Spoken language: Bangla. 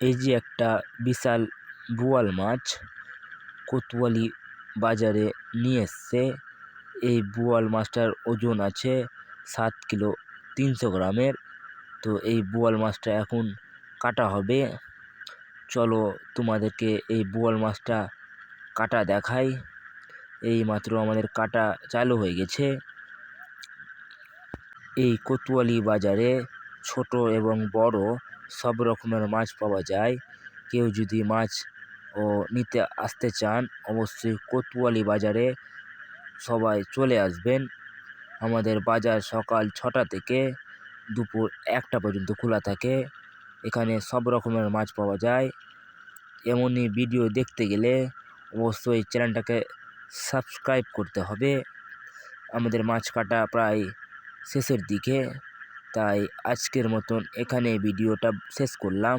এই যে একটা বিশাল বোয়াল মাছ কোতোয়ালি বাজারে নিয়ে এসছে। এই বোয়াল মাছটার ওজন আছে 7 কিলো 300 গ্রামের। তো এই বোয়াল মাছটা এখন কাটা হবে। চলো তোমাদেরকে এই বোয়াল মাছটা কাটা দেখাই। এই মাত্র আমাদের কাটা চালু হয়ে গেছে। এই কোতোয়ালি বাজারে ছোট এবং বড় সব রকমের মাছ পাওয়া যায়। কেউ যদি মাছ নিতে আসতে চান অবশ্যই কোতোয়ালি বাজারে সবাই চলে আসবেন। আমাদের বাজার সকাল 6টা থেকে দুপুর 1টা পর্যন্ত খোলা থাকে। এখানে সব রকমের মাছ পাওয়া যায়। এমনই ভিডিও দেখতে গেলে অবশ্যই চ্যানেলটাকে সাবস্ক্রাইব করতে হবে। আমাদের মাছ কাটা প্রায় শেষের দিকে, তাই আজকের মতন এখানে ভিডিওটা শেষ করলাম।